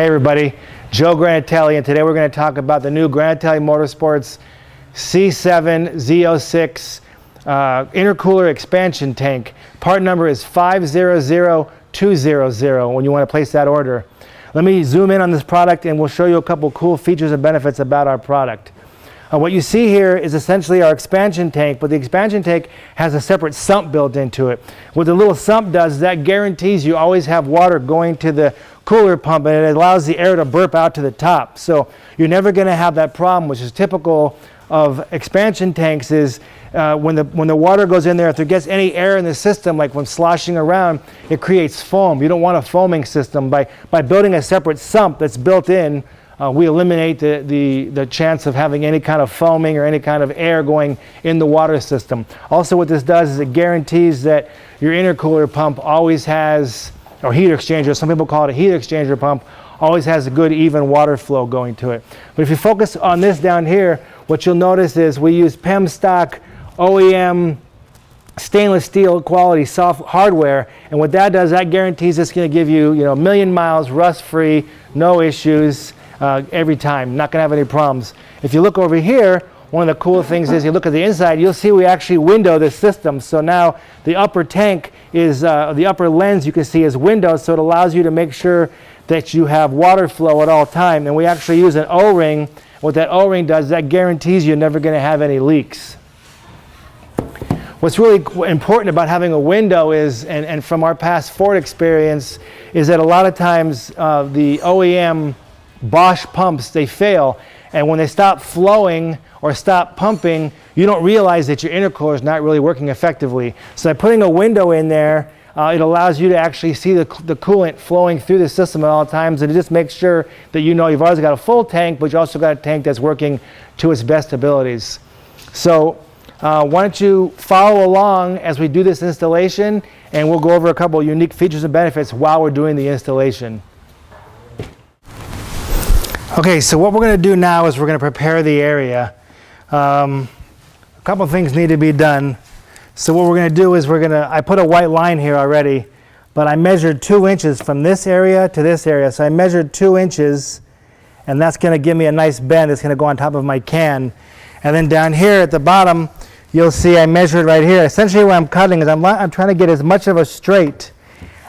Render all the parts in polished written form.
Hey everybody, Joe Granatelli, and today we're going to talk about the new Granatelli Motorsports C7 ZO6 intercooler expansion tank. Part number is 500200 when you want to place that order. Let me zoom in on this product and we'll show you a couple cool features and benefits about our product. What you see here is essentially our expansion tank, but the expansion tank has a separate sump built into it. What the little sump does is that guarantees you always have water going to the cooler pump, and it allows the air to burp out to the top. So you're never going to have that problem, which is typical of expansion tanks, is when the water goes in there, if there gets any air in the system, like when sloshing around, it creates foam. You don't want a foaming system. By building a separate sump that's built in, we eliminate the chance of having any kind of foaming or any kind of air going in the water system. Also, what this does is it guarantees that your intercooler pump always has, or heat exchanger, some people call it a heat exchanger pump, always has a good even water flow going to it. But if you focus on this down here, what you'll notice is we use PEM stock OEM stainless steel quality soft hardware, and what that does, that guarantees it's going to give you, a million miles rust free, no issues. Every time, not going to have any problems. If you look over here, one of the cool things is you look at the inside, you'll see we actually window this system. So now the upper tank is, the upper lens you can see is windowed, so it allows you to make sure that you have water flow at all time. And we actually use an O-ring. What that O-ring does, that guarantees you're never going to have any leaks. What's really important about having a window is, and from our past Ford experience, is that a lot of times the OEM Bosch pumps, they fail, and when they stop flowing or stop pumping, you don't realize that your intercooler is not really working effectively. So by putting a window in there, it allows you to actually see the coolant flowing through the system at all times, and it just makes sure that you've always got a full tank, but you also got a tank that's working to its best abilities. So why don't you follow along as we do this installation, and we'll go over a couple of unique features and benefits while we're doing the installation. Okay, so what we're going to do now is we're going to prepare the area. A couple things need to be done. So what we're going to do is I put a white line here already, but I measured 2 inches from this area to this area. So I measured 2 inches, and that's going to give me a nice bend. It's going to go on top of my can. And then down here at the bottom, you'll see I measured right here. Essentially what I'm cutting is I'm trying to get as much of a straight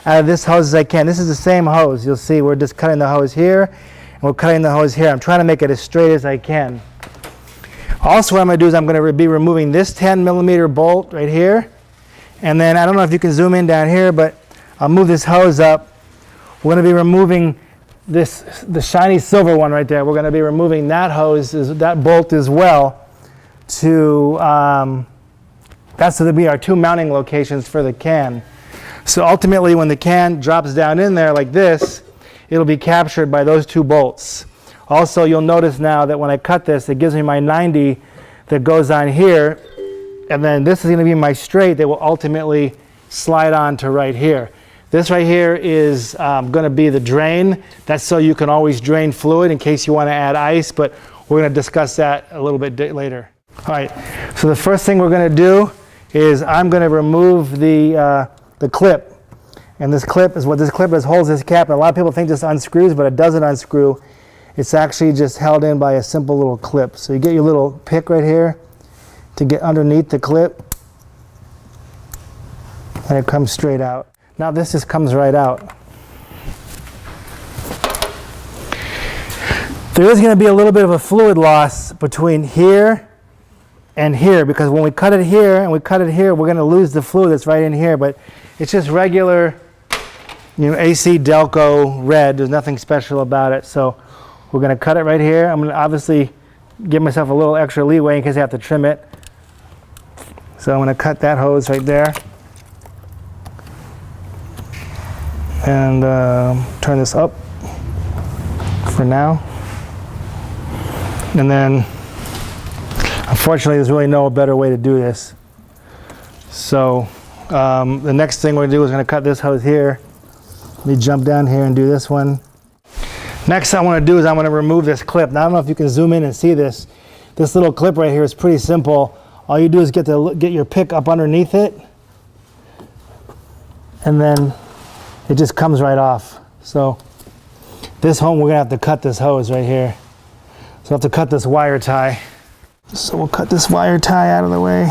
out of this hose as I can. This is the same hose. You'll see we're just cutting the hose here. We're cutting the hose here. I'm trying to make it as straight as I can. Also what I'm going to do is I'm going to be removing this 10mm bolt right here. And then I don't know if you can zoom in down here, but I'll move this hose up. We're going to be removing the shiny silver one right there. We're going to be removing that hose, that bolt as well. That's going to be our 2 mounting locations for the can. So ultimately when the can drops down in there like this, it'll be captured by those 2 bolts. Also, you'll notice now that when I cut this, it gives me my 90 that goes on here, and then this is going to be my straight that will ultimately slide on to right here. This right here is going to be the drain. That's so you can always drain fluid in case you want to add ice, but we're going to discuss that a little bit later. All right, so the first thing we're going to do is I'm going to remove the clip. And this clip is holds this cap, and a lot of people think this unscrews, but it doesn't unscrew. It's actually just held in by a simple little clip. So you get your little pick right here to get underneath the clip, and it comes straight out. Now this just comes right out. There is going to be a little bit of a fluid loss between here and here, because when we cut it here and we cut it here, we're going to lose the fluid that's right in here, but it's just regular AC Delco red. There's nothing special about it. So we're going to cut it right here. I'm going to obviously give myself a little extra leeway in case I have to trim it. So I'm going to cut that hose right there. And turn this up for now. And then, unfortunately, there's really no better way to do this. So the next thing we're going to do is going to cut this hose here. Let me jump down here and do this one. Next I want to do is I'm going to remove this clip. Now I don't know if you can zoom in and see this. This little clip right here is pretty simple. All you do is get your pick up underneath it, and then it just comes right off. So This home, we're gonna have to cut this hose right here. So we'll have to cut this wire tie. So we'll cut this wire tie out of the way.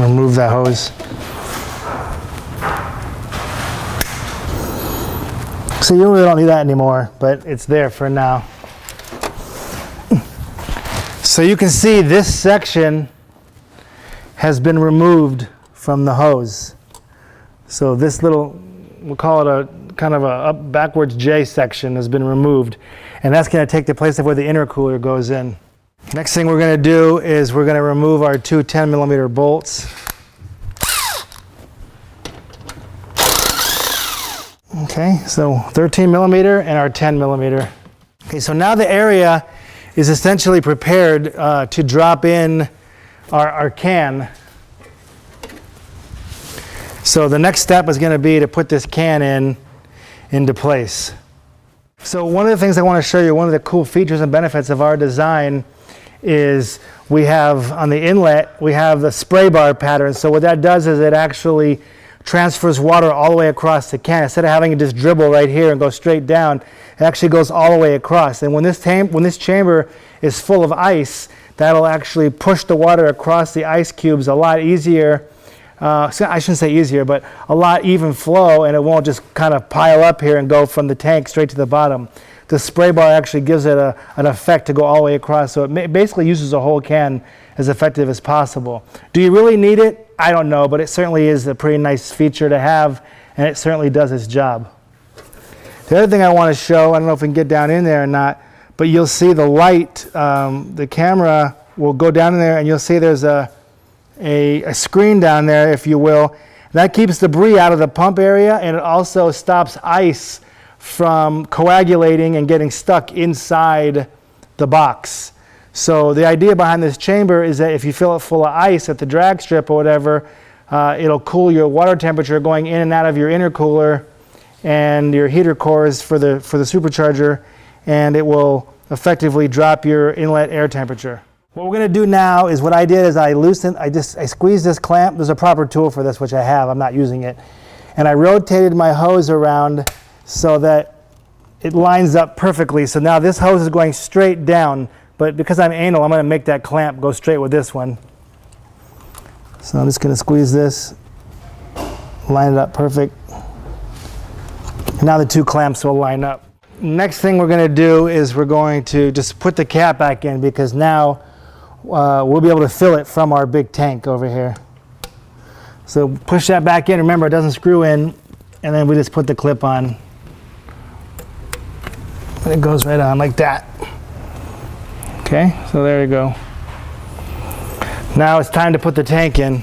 Remove that hose. So you really don't need that anymore, but it's there for now. So you can see this section has been removed from the hose. So this little, we'll call it a kind of a up backwards J section has been removed, and that's going to take the place of where the intercooler goes in. Next thing we're going to do is we're going to remove our two 10mm bolts. Okay, so 13mm and our 10mm. Okay, so now the area is essentially prepared to drop in our can. So the next step is going to be to put this can into place. So one of the things I want to show you, one of the cool features and benefits of our design is we have on the inlet, we have the spray bar pattern. So what that does is it actually transfers water all the way across the can. Instead of having it just dribble right here and go straight down, it actually goes all the way across. And when this chamber is full of ice, that'll actually push the water across the ice cubes a lot easier. I shouldn't say easier, but a lot even flow, and it won't just kind of pile up here and go from the tank straight to the bottom. The spray bar actually gives it an effect to go all the way across, so it basically uses the whole can as effective as possible. Do you really need it? I don't know, but it certainly is a pretty nice feature to have, and it certainly does its job. The other thing I want to show, I don't know if we can get down in there or not, but you'll see the light, the camera will go down in there, and you'll see there's a screen down there, if you will. That keeps debris out of the pump area, and it also stops ice from coagulating and getting stuck inside the box. So the idea behind this chamber is that if you fill it full of ice at the drag strip or whatever, it'll cool your water temperature going in and out of your intercooler and your heater cores for the supercharger, and it will effectively drop your inlet air temperature. What we're going to do now is what I did is I squeezed this clamp. There's a proper tool for this, which I have. I'm not using it. And I rotated my hose around so that it lines up perfectly. So now this hose is going straight down, but because I'm anal, I'm going to make that clamp go straight with this one. So I'm just going to squeeze this, line it up perfect. Now the two clamps will line up. Next thing we're going to do is we're going to just put the cap back in, because now we'll be able to fill it from our big tank over here. So push that back in. Remember, it doesn't screw in, and then we just put the clip on. And it goes right on like that. Okay, so there you go. Now it's time to put the tank in.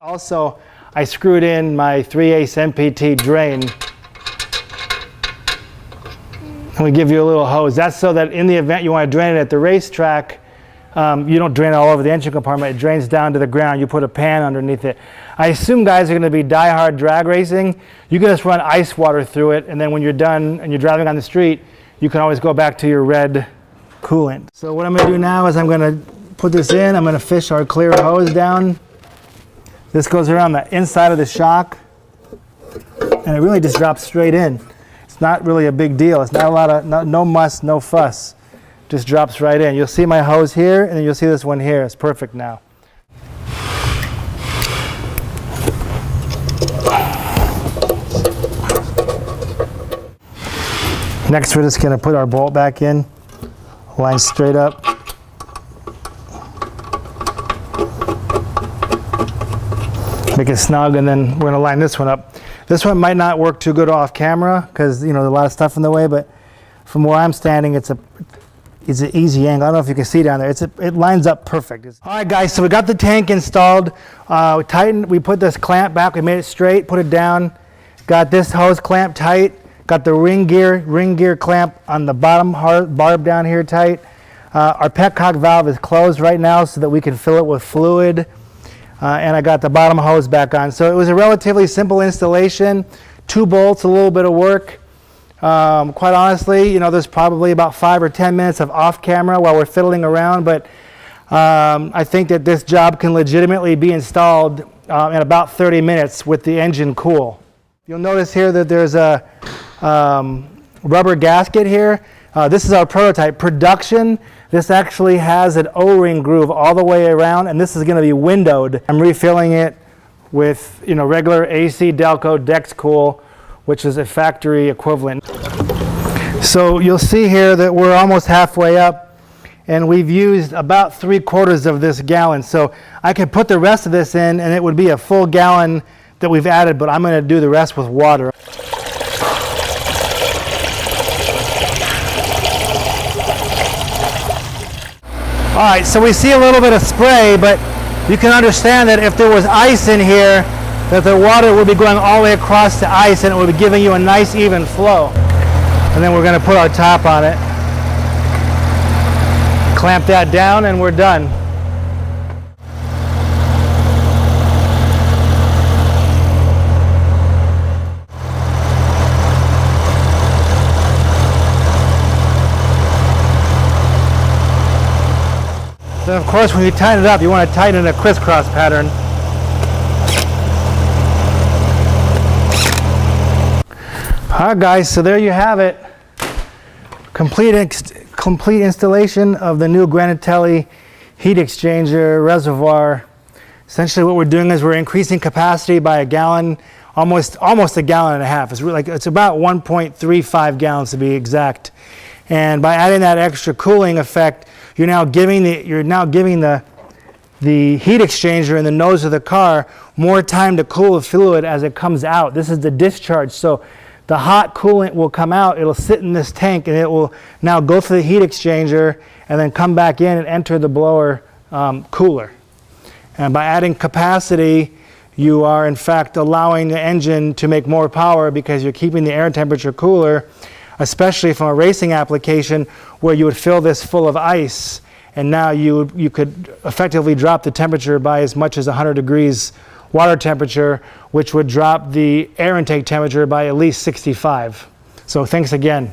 Also, I screwed in my 3/8 MPT drain. And we give you a little hose. That's so that in the event you want to drain it at the racetrack, you don't drain it all over the engine compartment. It drains down to the ground. You put a pan underneath it. I assume guys are going to be die-hard drag racing. You can just run ice water through it, and then when you're done and you're driving on the street, you can always go back to your red coolant. So what I'm going to do now is I'm going to put this in. I'm going to fish our clear hose down. This goes around the inside of the shock, and it really just drops straight in. It's not really a big deal. It's not a lot of, no muss, no fuss. Just drops right in. You'll see my hose here, and then you'll see this one here. It's perfect now. Next, we're just going to put our bolt back in, line straight up. Make it snug, and then we're going to line this one up. This one might not work too good off camera because, you know, there's a lot of stuff in the way, but from where I'm standing, it's an easy angle. I don't know if you can see down there. It lines up perfect. All right, guys, so we got the tank installed. We put this clamp back. We made it straight, put it down. Got this hose clamp tight. Got the ring gear clamp on the bottom barb down here tight. Our petcock valve is closed right now so that we can fill it with fluid. And I got the bottom hose back on. So it was a relatively simple installation. 2 bolts, a little bit of work. Quite honestly, you know, there's probably about 5 or 10 minutes of off camera while we're fiddling around, but I think that this job can legitimately be installed in about 30 minutes with the engine cool. You'll notice here that there's a rubber gasket here. This is our prototype. Production, this actually has an O-ring groove all the way around, and this is going to be windowed. I'm refilling it with regular AC Delco Dex Cool, which is a factory equivalent. So you'll see here that we're almost halfway up, and we've used about 3/4 of this gallon. So I could put the rest of this in and it would be a full gallon that we've added, but I'm going to do the rest with water. All right, so we see a little bit of spray, but you can understand that if there was ice in here, that the water would be going all the way across the ice and it would be giving you a nice even flow. And then we're going to put our top on it, clamp that down, and we're done. Then of course when you tighten it up, you want to tighten in a crisscross pattern. Alright guys, so there you have it. Complete installation of the new Granatelli heat exchanger reservoir. Essentially what we're doing is we're increasing capacity by a gallon, almost a gallon and a half. It's about 1.35 gallons to be exact. And by adding that extra cooling effect, you're now giving the heat exchanger in the nose of the car more time to cool the fluid as it comes out. This is the discharge. So the hot coolant will come out, it'll sit in this tank, and it will now go through the heat exchanger and then come back in and enter the blower cooler. And by adding capacity, you are in fact allowing the engine to make more power because you're keeping the air temperature cooler, especially from a racing application where you would fill this full of ice, and now you could effectively drop the temperature by as much as 100 degrees water temperature, which would drop the air intake temperature by at least 65. So thanks again.